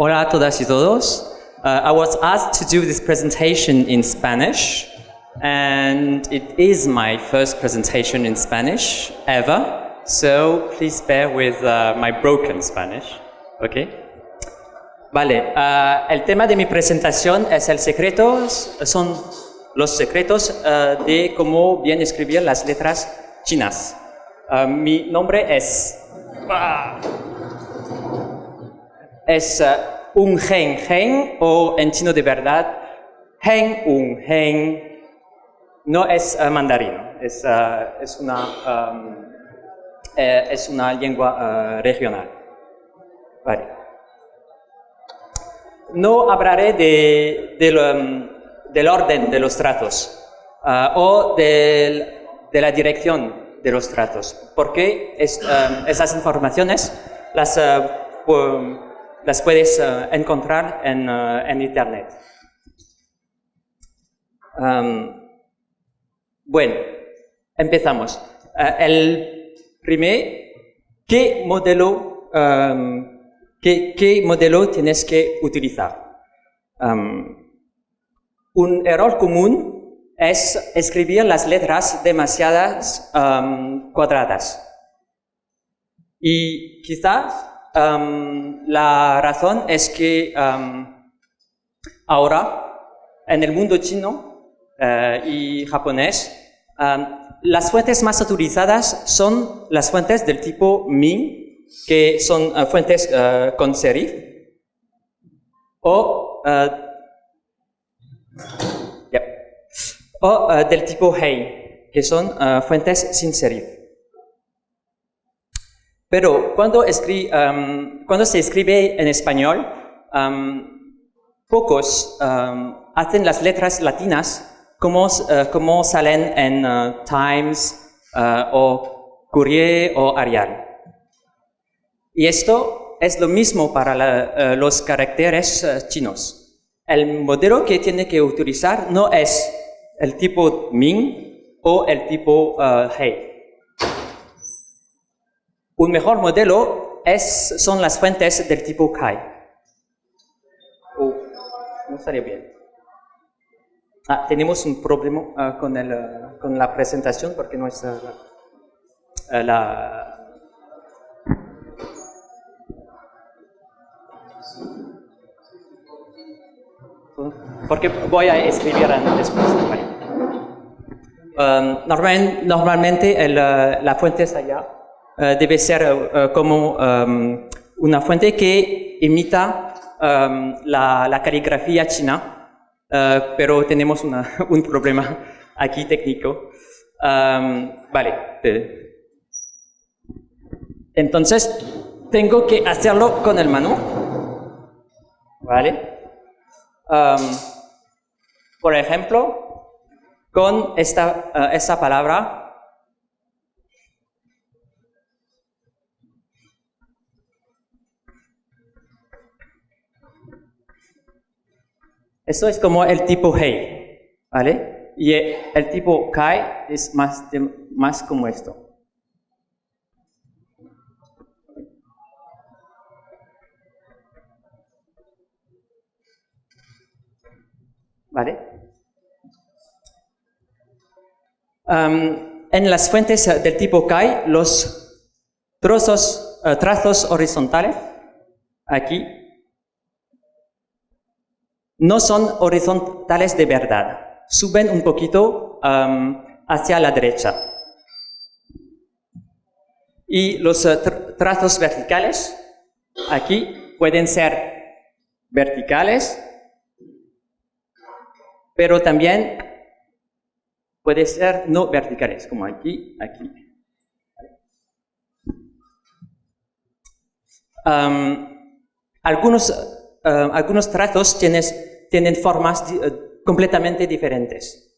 Hola a todas y todos. I was asked to do this presentation in Spanish, and it is my first presentation in Spanish ever, so please bear with my broken Spanish, ¿ok? Vale, el tema de mi presentación es son los secretos de cómo bien escribir las letras chinas. Mi nombre es un Heng o en chino de verdad Heng un Heng. No es mandarín, es una lengua regional. Vale. No hablaré del orden de los tratos o de la dirección de los tratos, porque esas informaciones las puedes encontrar en Internet. Bueno, empezamos. El primer, ¿qué modelo tienes que utilizar? Un error común es escribir las letras demasiadas cuadradas. Y quizás la razón es que ahora, en el mundo chino y japonés, las fuentes más utilizadas son las fuentes del tipo Ming, que son fuentes con serif, o del tipo Hei, que son fuentes sin serif. Pero cuando se escribe en español, pocos hacen las letras latinas como salen en Times o Courrier o Arial. Y esto es lo mismo para los caracteres chinos. El modelo que tiene que utilizar no es el tipo Ming o el tipo Hei. Un mejor modelo son las fuentes del tipo Kai. No salió bien. Tenemos un problema con la presentación porque no está porque voy a escribir después. Vale. Normalmente la fuente es allá. Debe ser como una fuente que imita la caligrafía china. Pero tenemos un problema aquí técnico. Vale. Entonces, tengo que hacerlo con el mano. Vale. Por ejemplo, con esta palabra. Esto es como el tipo Hei, ¿vale? Y el tipo Kai es más como esto. ¿Vale? En las fuentes del tipo Kai, los trazos horizontales, aquí, no son horizontales de verdad, suben un poquito hacia la derecha. Y los trazos verticales, aquí, pueden ser verticales, pero también pueden ser no verticales, como aquí. Algunos trazos tienen formas completamente diferentes.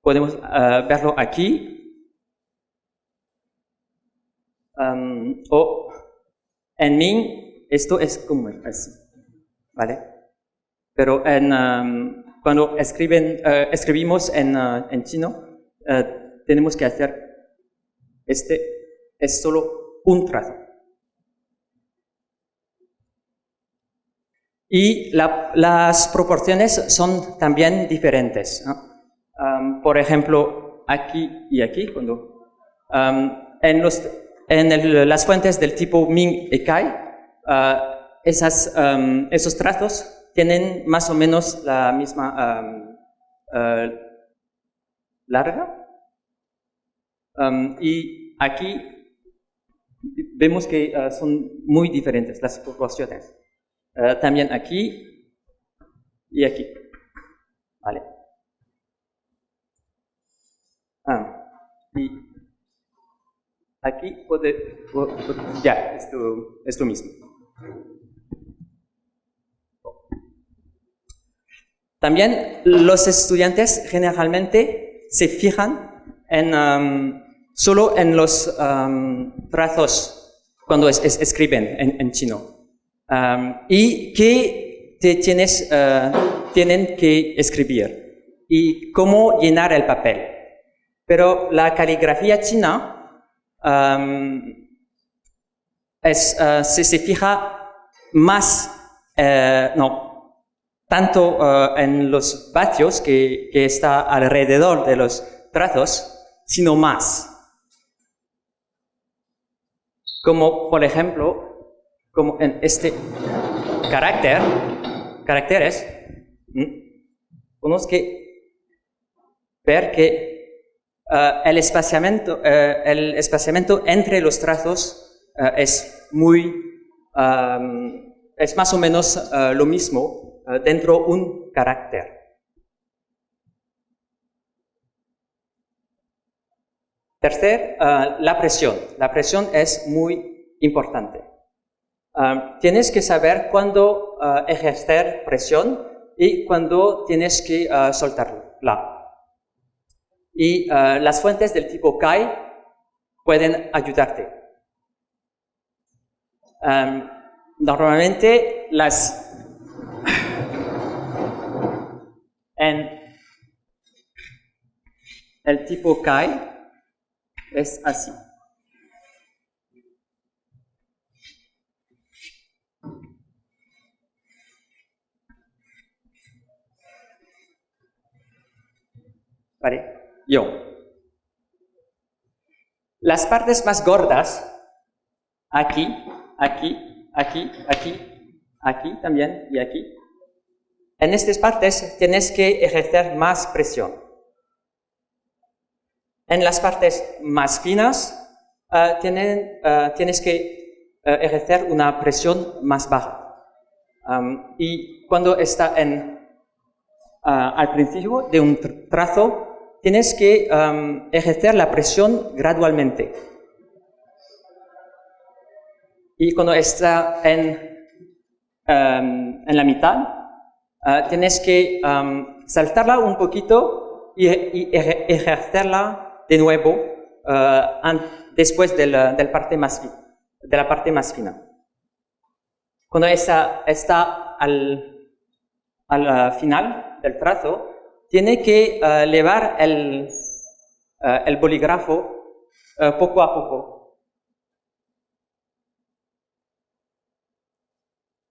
Podemos verlo aquí. O en Ming, esto es como así. ¿Vale? Pero cuando escribimos en chino, tenemos que hacer es solo un trazo. Y las proporciones son también diferentes, ¿no? Por ejemplo, aquí y aquí, las fuentes del tipo Ming y Kai, esos trazos tienen más o menos la misma larga. Y aquí vemos que son muy diferentes las proporciones. También aquí y aquí. ¿Vale? Y aquí ya, es lo mismo. También los estudiantes generalmente se fijan solo en los trazos cuando escriben en chino. Y qué tienen que escribir y cómo llenar el papel. Pero la caligrafía china se fija más, tanto en los espacios que está alrededor de los trazos, sino más. Como por ejemplo, como en este caracteres, tenemos que ver que el espaciamiento entre los trazos es más o menos lo mismo dentro de un carácter. Tercer, la presión. La presión es muy importante. Tienes que saber cuándo ejercer presión y cuándo tienes que soltarla. Y las fuentes del tipo Kai pueden ayudarte. Normalmente en el tipo Kai es así. ¿Vale? Las partes más gordas, aquí también y aquí. En estas partes tienes que ejercer más presión. En las partes más finas tienes que ejercer una presión más baja. Y cuando está al principio de un trazo, tienes que ejercer la presión gradualmente. Y cuando está en la mitad, tienes que saltarla un poquito y ejercerla de nuevo después de la parte más fina. Cuando está al final del trazo, tiene que elevar el bolígrafo poco a poco.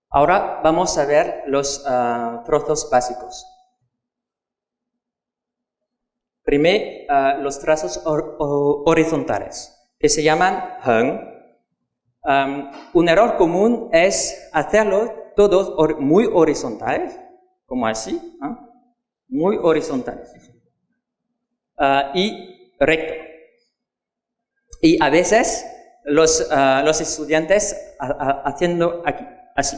Ahora vamos a ver los trozos básicos. Primero, los trazos horizontales, que se llaman heng. Un error común es hacerlos todos muy horizontales, como así, muy horizontales, y recto. Y a veces los estudiantes haciendo aquí, así.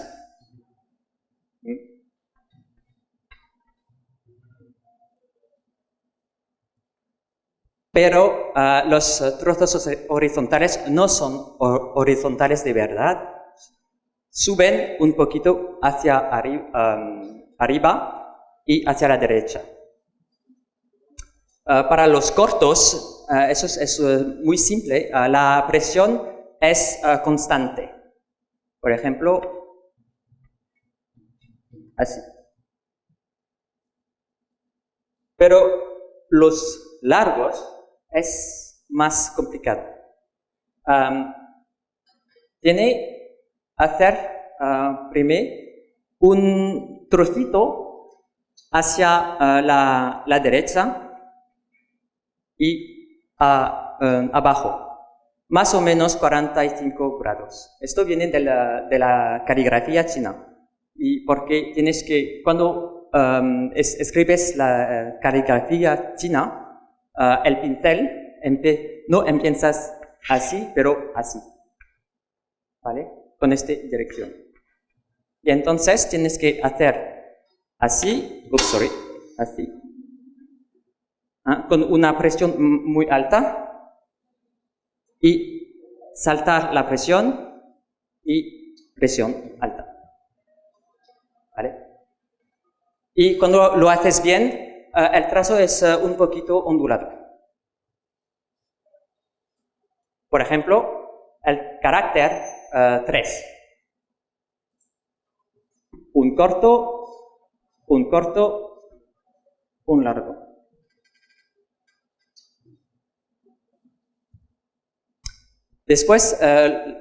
Pero los trozos horizontales no son horizontales de verdad. Suben un poquito hacia arriba y hacia la derecha. Para los cortos, eso es muy simple. La presión es constante. Por ejemplo, así. Pero los largos es más complicado. Tiene que hacer primero un trocito hacia la derecha y abajo, más o menos 45 grados. Esto viene de la caligrafía china. Y porque tienes que, cuando escribes la caligrafía china, el pincel no empiezas así, pero así, ¿vale? Con esta dirección. Y entonces tienes que hacer así, así, con una presión muy alta y saltar la presión y presión alta, ¿vale? Y cuando lo haces bien, el trazo es un poquito ondulado. Por ejemplo, el carácter 3. Un corto, un largo. Después,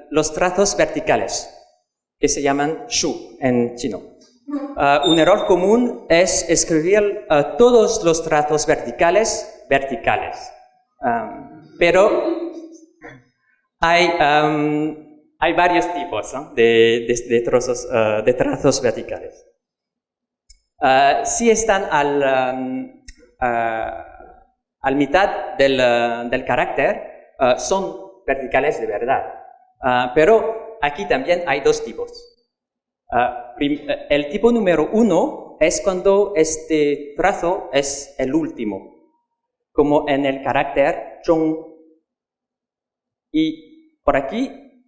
los trazos verticales, que se llaman shu en chino. Un error común es escribir todos los trazos verticales. Pero hay varios tipos, ¿no? de trazos verticales. Si están al mitad del carácter, son verticales de verdad. Pero aquí también hay dos tipos. El tipo número 1 es cuando este trazo es el último, como en el carácter zhong. Y por aquí,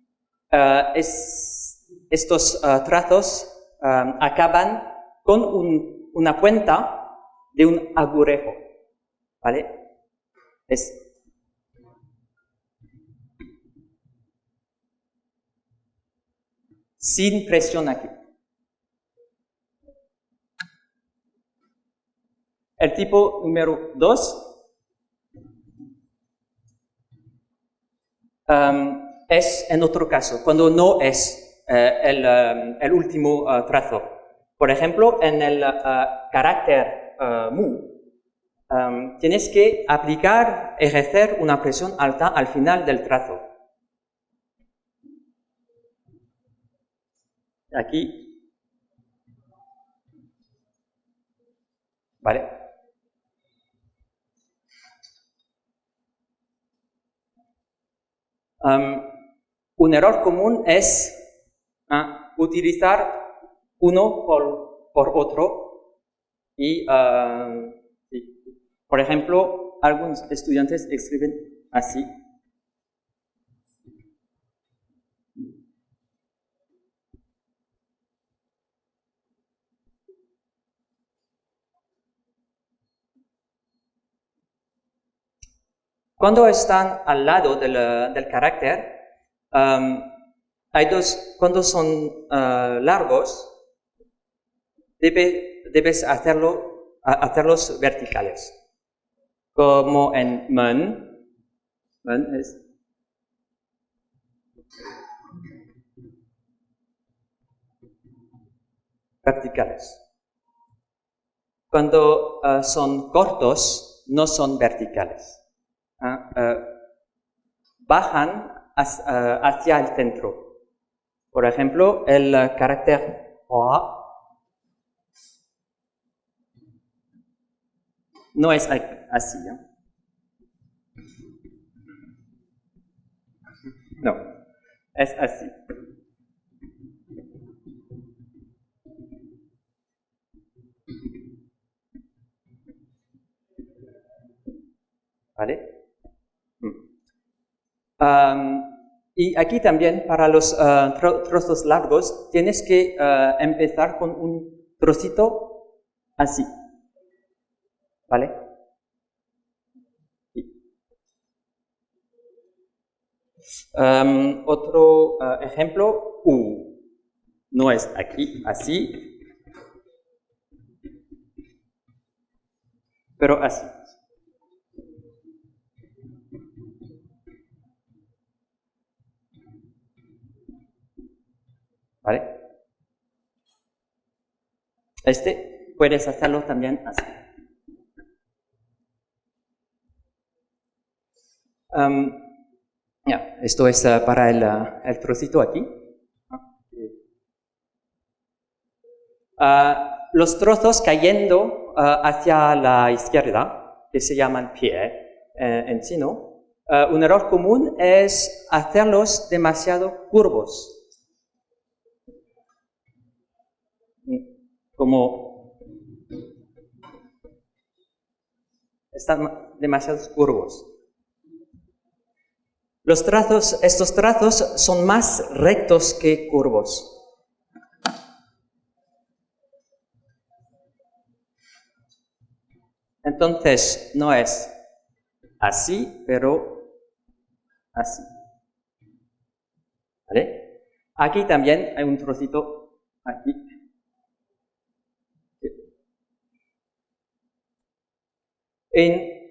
estos trazos acaban con una punta de un agujejo, ¿vale? Sin presión aquí. El tipo número 2 es en otro caso, cuando no es el último trazo. Por ejemplo, en el carácter mu, tienes que ejercer una presión alta al final del trazo. Aquí. ¿Vale? Un error común es utilizar uno por otro y, por ejemplo, algunos estudiantes escriben así. Cuando están al lado del carácter, cuando son largos, debes hacerlos verticales. Como en men es verticales. Cuando son cortos, no son verticales. Bajan hacia el centro. Por ejemplo, el carácter hua no es así, ¿no? No, es así. ¿Vale? Y aquí también, para los trozos largos, tienes que empezar con un trocito así. ¿Vale? Otro ejemplo, no es aquí, así, pero así. ¿Vale? Puedes hacerlo también así. Esto es para el trocito aquí. Los trozos cayendo hacia la izquierda, que se llaman pie en chino, un error común es hacerlos demasiado curvos. Como están demasiado curvos. Estos trazos son más rectos que curvos. Entonces, no es así, pero así. ¿Vale? Aquí también hay un trocito aquí.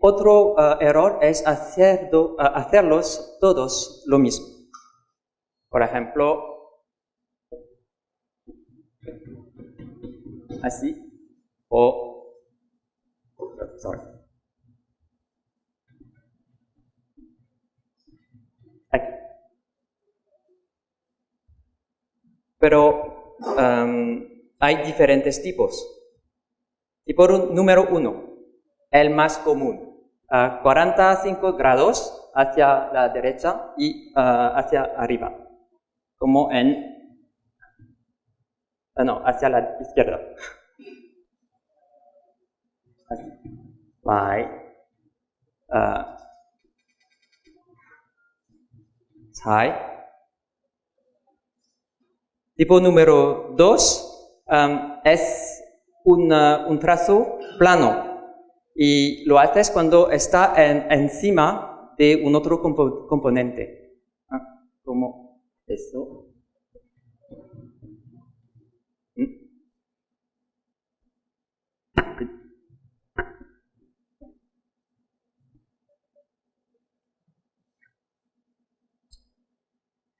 Otro error es hacerlos todos lo mismo. Por ejemplo, así o aquí. Pero hay diferentes tipos. Tipo número 1, el más común. 45 grados hacia la derecha y hacia arriba, como hacia la izquierda. Así. Tipo número 2 es un trazo plano. Y lo haces cuando está encima de un otro componente. Como esto.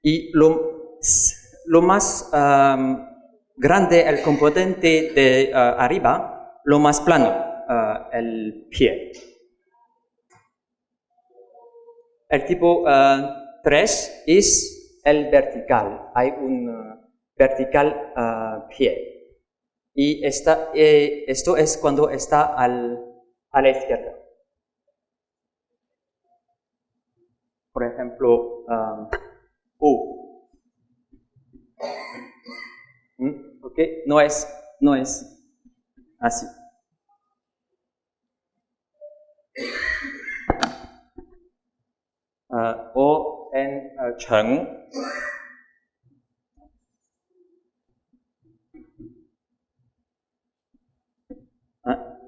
Y lo más grande el componente de arriba, lo más plano. El pie. El tipo 3 es el vertical. Hay un vertical pie. Y esto es cuando está a la izquierda. Por ejemplo, U. ¿Ok? No es así. O en Cheng.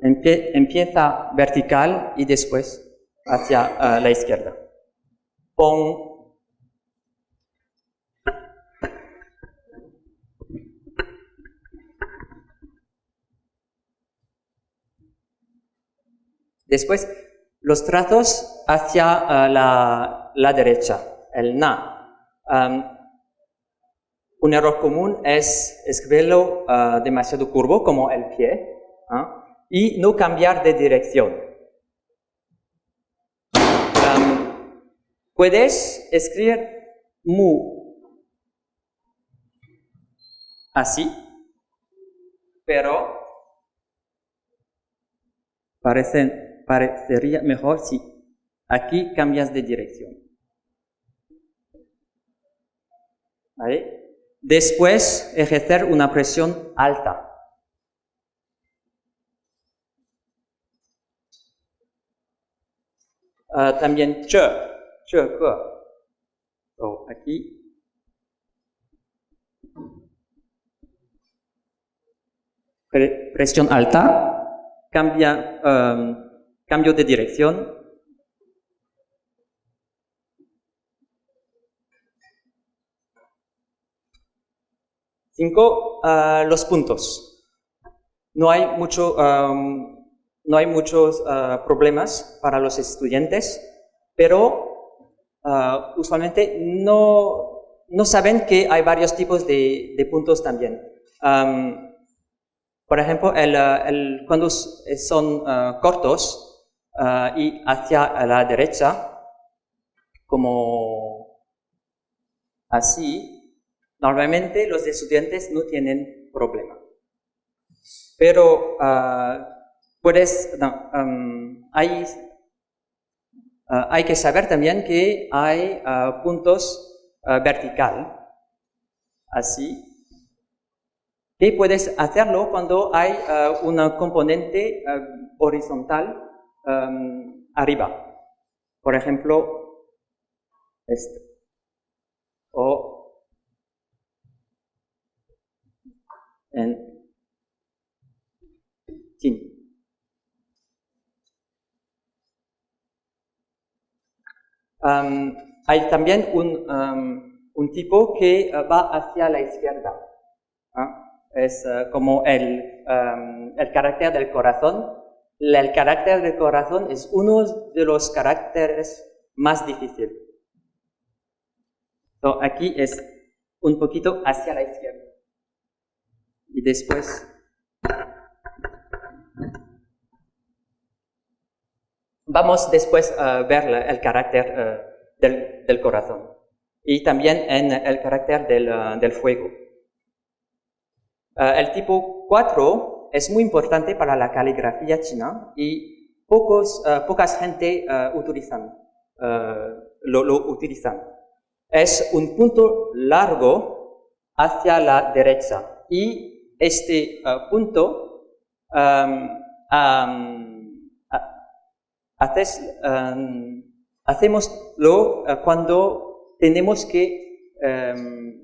Empieza vertical y después hacia la izquierda. Pong. Después, los trazos hacia la derecha, el na. Un error común es escribirlo demasiado curvo, como el pie, y no cambiar de dirección. Puedes escribir mu así, pero parecería mejor si aquí cambias de dirección. ¿Vale? Después, ejercer una presión alta. También che, que. Aquí. Presión alta, cambio de dirección. Cinco, los puntos. No hay muchos problemas para los estudiantes, pero usualmente no saben que hay varios tipos de puntos también. Por ejemplo, cuando son cortos y hacia la derecha, como así, normalmente los estudiantes no tienen problema. Pero hay que saber también que hay puntos vertical, así, que puedes hacerlo cuando hay una componente horizontal arriba. Por ejemplo, este. O en chin. Hay también un tipo que va hacia la izquierda. Es como el carácter del corazón. El carácter del corazón es uno de los caracteres más difíciles. Aquí es un poquito hacia la izquierda. Y después vamos después a ver el carácter del corazón y también en el carácter del fuego. El tipo 4 es muy importante para la caligrafía china y pocas gente lo utilizan. Es un punto largo hacia la derecha y este punto hacémoslo cuando tenemos que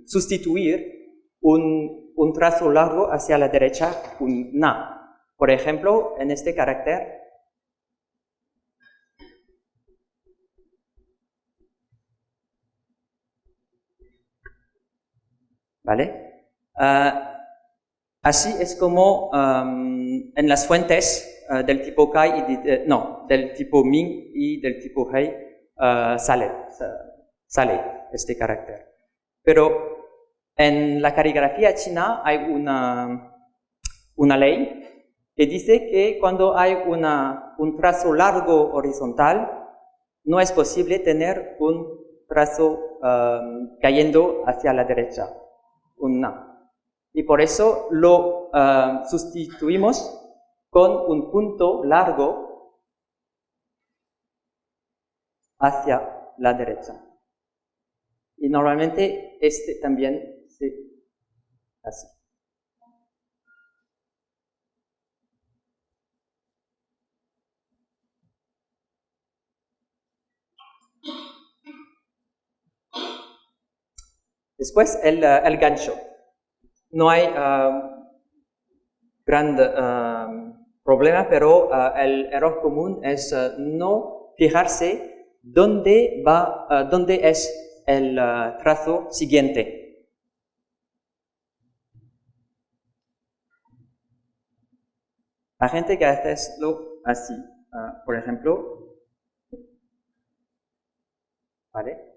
sustituir un trazo largo hacia la derecha, un na. Por ejemplo, en este carácter, ¿vale? Así es como en las fuentes del tipo Kai y del tipo Ming y del tipo Hei sale este carácter. Pero en la caligrafía china hay una ley que dice que cuando hay un trazo largo horizontal, no es posible tener un trazo cayendo hacia la derecha, un na. Y por eso lo sustituimos con un punto largo hacia la derecha. Y normalmente este también así. Después el gancho. No hay gran problema, pero el error común es no fijarse dónde es el trazo siguiente. La gente que hace esto así, por ejemplo, ¿vale?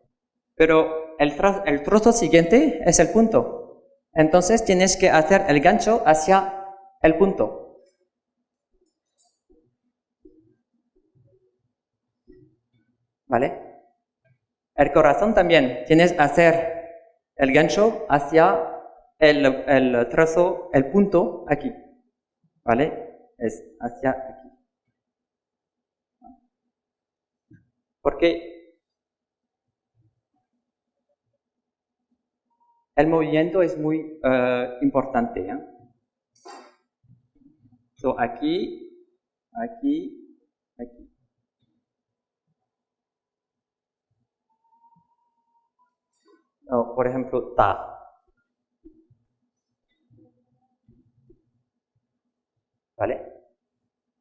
Pero el trozo siguiente es el punto. Entonces tienes que hacer el gancho hacia el punto. ¿Vale? El corazón también. Tienes que hacer el gancho hacia el trazo, el punto aquí. ¿Vale? Es hacia aquí. Porque el movimiento es muy importante. So, aquí, aquí, aquí. Por ejemplo, ta. ¿Vale?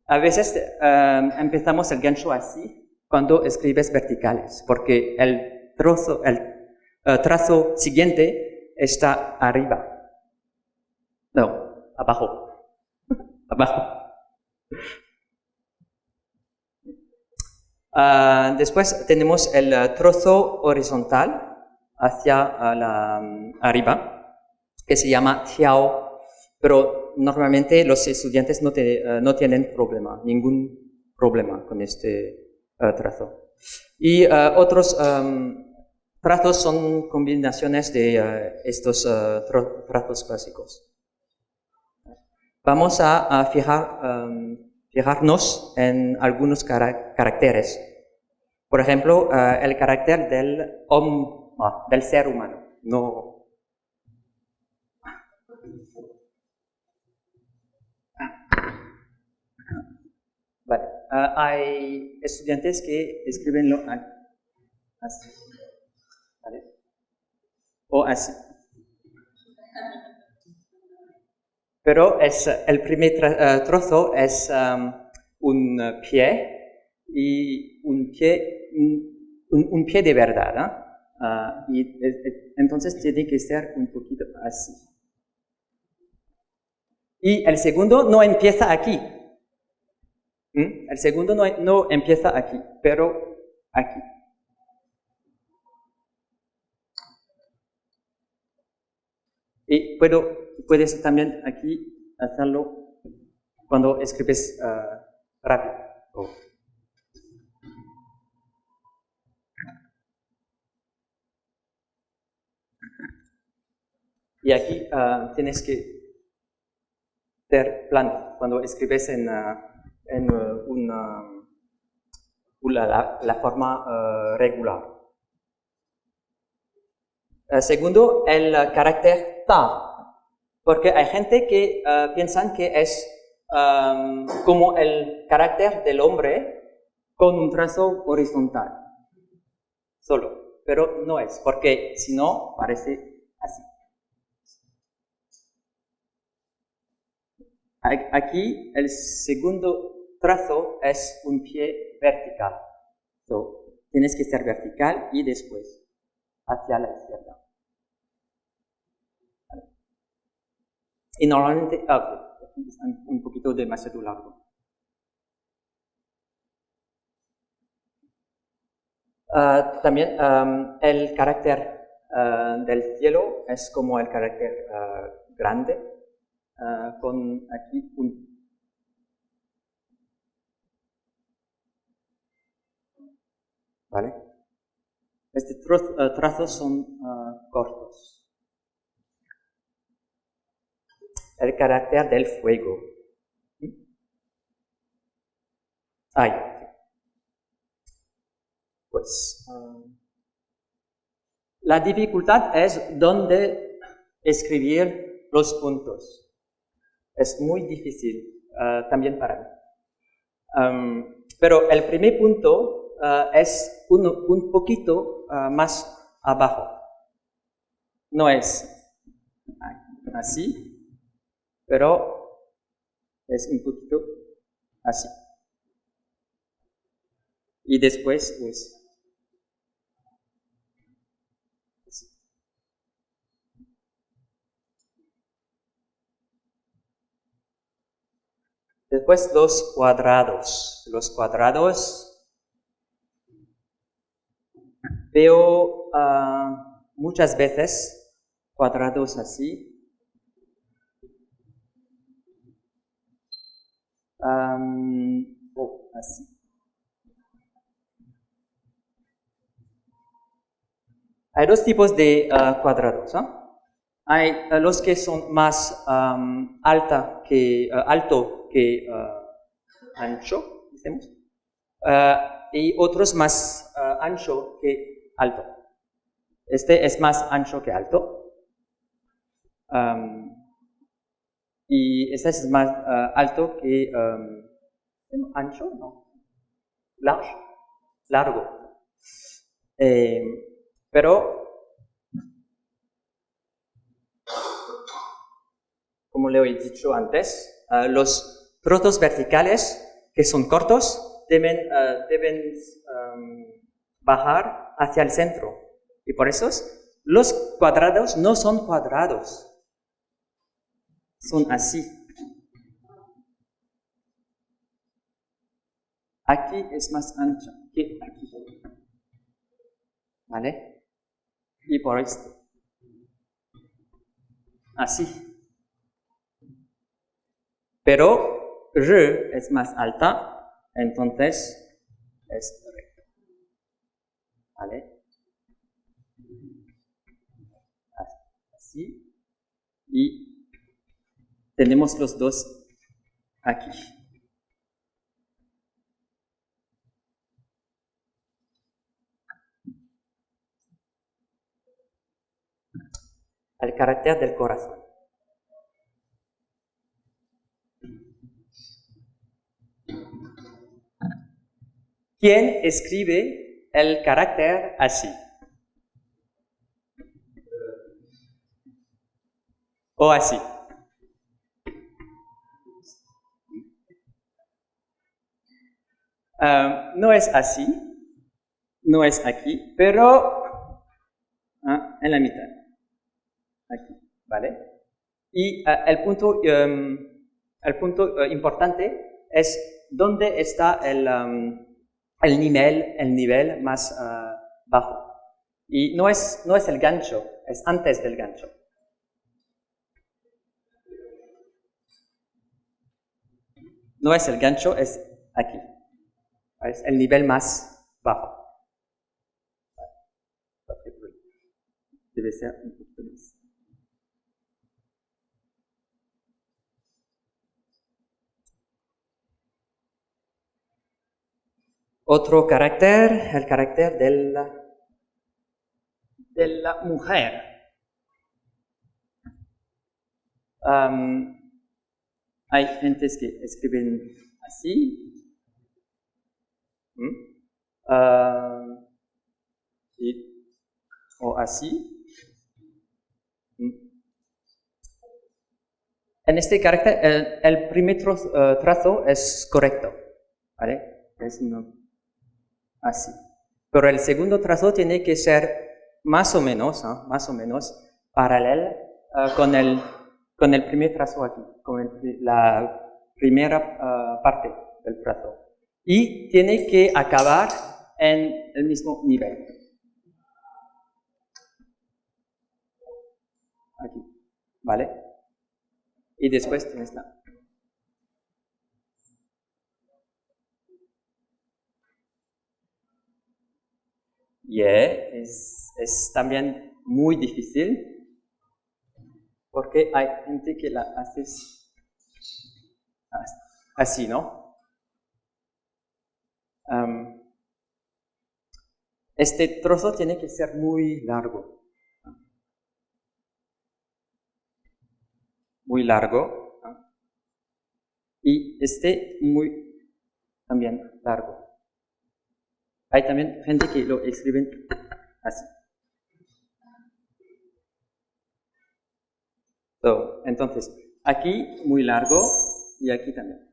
A veces empezamos el gancho así cuando escribes verticales, porque el trazo siguiente está arriba. No, abajo. Abajo. Después tenemos el trozo horizontal hacia arriba, que se llama tiao, pero pero normalmente los estudiantes no tienen ningún problema con este trazo. Y otros trazos son combinaciones de estos trazos básicos. Vamos a fijarnos en algunos caracteres. Por ejemplo, el carácter del ser humano. No. Vale. Hay estudiantes que escriben así. ¿Vale? O así. Pero el primer trozo es un pie y un pie de verdad. Entonces tiene que ser un poquito así. Y el segundo no empieza aquí. El segundo no empieza aquí, pero aquí. Y puedes también aquí hacerlo cuando escribes rápido. Y aquí tienes que ser plano cuando escribes en la forma regular. Segundo, el carácter ta, porque hay gente que piensan que es como el carácter del hombre con un trazo horizontal, solo, pero no es, porque si no parece así. Aquí el segundo trazo es un pie vertical. Tienes que ser vertical y después hacia la izquierda. ¿Vale? Y normalmente, aquí es un poquito demasiado largo. También el carácter del cielo es como el carácter grande. Con aquí ¿vale? Estos trazos son cortos. El carácter del fuego. Ahí. Pues la dificultad es dónde escribir los puntos. Es muy difícil también para mí. Pero el primer punto es un poquito más abajo. No es así, pero es un poquito así. Y después, pues, así. Después los cuadrados. Los cuadrados veo muchas veces cuadrados así. Así. Hay dos tipos de cuadrados, ¿no? Hay los que son más alto que ancho, decimos, y otros más ancho que alto. Este es más ancho que alto. Y este es más alto que ancho, no, largo. Pero, como le he dicho antes, los trozos verticales que son cortos deben bajar hacia el centro. Y por eso los cuadrados no son cuadrados. Son así. Aquí es más ancha que aquí. ¿Vale? Y por esto. Así. pero R es más alta, entonces es recto. ¿Vale? Así. Y tenemos los dos aquí. El carácter del corazón. ¿Quién escribe el carácter así? O así. No es así, no es aquí, pero en la mitad. Aquí, ¿vale? Y el punto importante es dónde está el nivel más bajo. Y no es el gancho, es antes del gancho. No es el gancho, es aquí. Es el nivel más bajo. Debe ser un poquito más. Otro carácter, el carácter de la mujer. Hay gentes que escriben así. Sí. O así. En este carácter, el primer trazo es correcto, ¿vale? Es así. Pero el segundo trazo tiene que ser más o menos paralelo con el primer trazo aquí, con la primera parte del trazo. Y tiene que acabar en el mismo nivel. Aquí, ¿vale? Y después tienes la... Es también muy difícil porque hay gente que la hace así, ¿no? Este trozo tiene que ser muy largo. Muy largo. Y este también largo. Hay también gente que lo escriben así. Entonces, aquí muy largo y aquí también.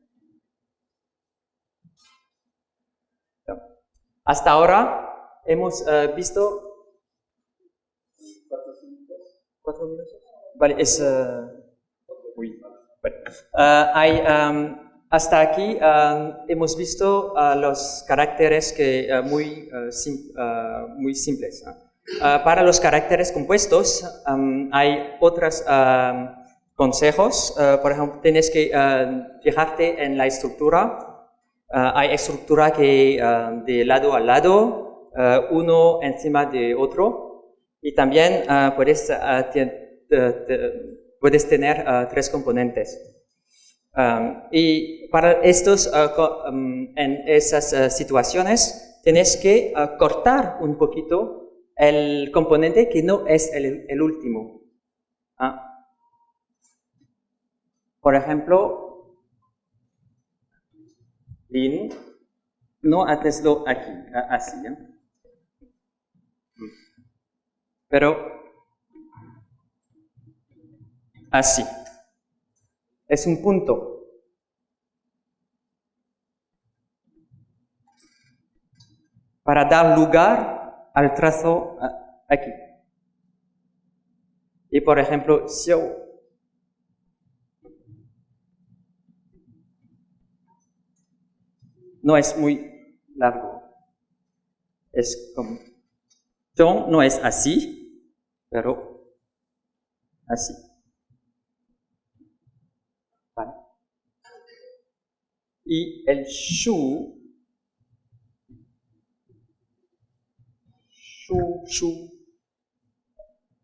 Hasta ahora hemos visto... ¿4 minutos? Vale, es... Vale. Hasta aquí hemos visto los caracteres muy simples. Para los caracteres compuestos hay otros consejos. Por ejemplo, tienes que fijarte en la estructura. Hay estructura que de lado a lado, uno encima de otro. Y también puedes tener 3 componentes. Y para estos, en esas situaciones, tienes que cortar un poquito el componente que no es el último. Por ejemplo, Lin, no hazlo aquí, así, ¿no? Pero así. Es un punto. Para dar lugar al trazo aquí. Y por ejemplo, xiao. No es muy largo. Es como... Zhong no es así, pero así. ¿Vale? Y el shu,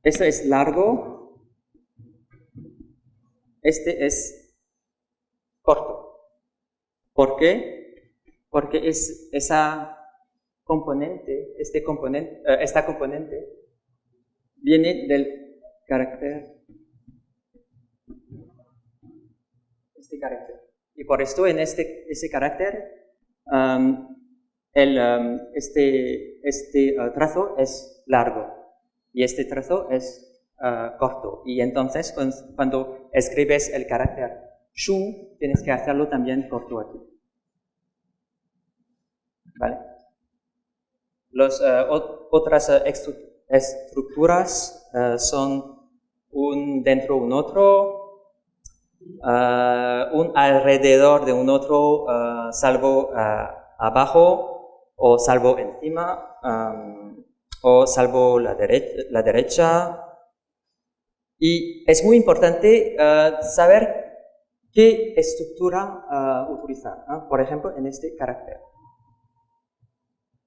este es largo, este es corto. ¿Por qué? Porque es esa componente, esta componente viene del carácter, este carácter. Y por esto en ese carácter, este trazo es largo y este trazo es corto. Y entonces cuando escribes el carácter shu, tienes que hacerlo también corto aquí. ¿Vale? Otras estructuras son un dentro un otro, un alrededor de un otro, salvo abajo o salvo encima, o salvo la derecha. Y es muy importante saber qué estructura utilizar, ¿no? Por ejemplo, en este carácter.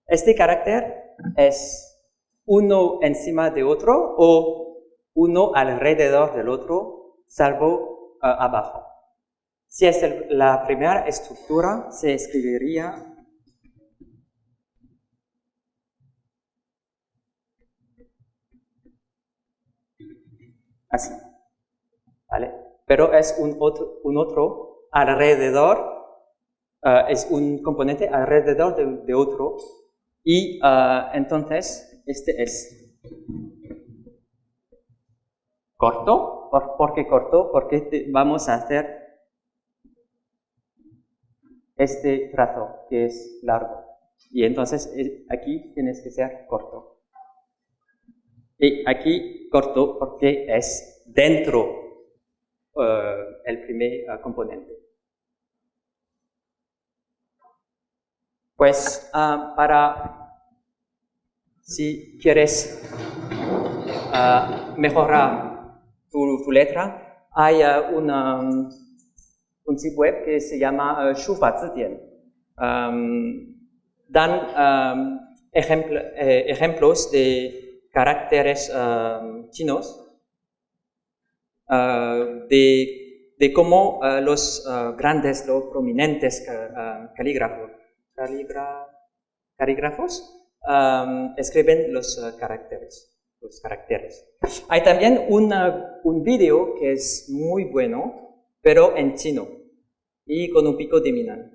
Este carácter es uno encima de otro o uno alrededor del otro, salvo abajo. Si es la primera estructura, se escribiría así, ¿vale? Pero es un otro alrededor, es un componente alrededor de otro, y entonces este es corto. ¿Por qué corto? Porque vamos a hacer este trazo que es largo, y entonces aquí tienes que ser corto. Y aquí corto porque es dentro el primer componente. Pues si quieres mejorar tu letra, hay un sitio web que se llama Shufa-Zidian. Dan ejemplos de caracteres chinos, de cómo los grandes, los prominentes calígrafos escriben los caracteres. Hay también un video que es muy bueno, pero en chino y con un pico de Minnan.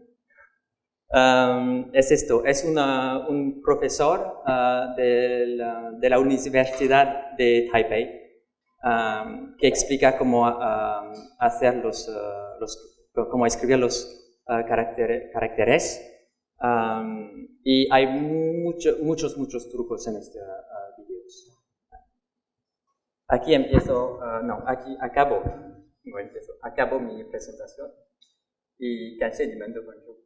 Es esto, es un profesor de la Universidad de Taipei que explica cómo hacer cómo escribir los caracteres. Y hay muchos trucos en este video. Aquí empiezo, aquí acabo mi presentación y 感谢你们的关注。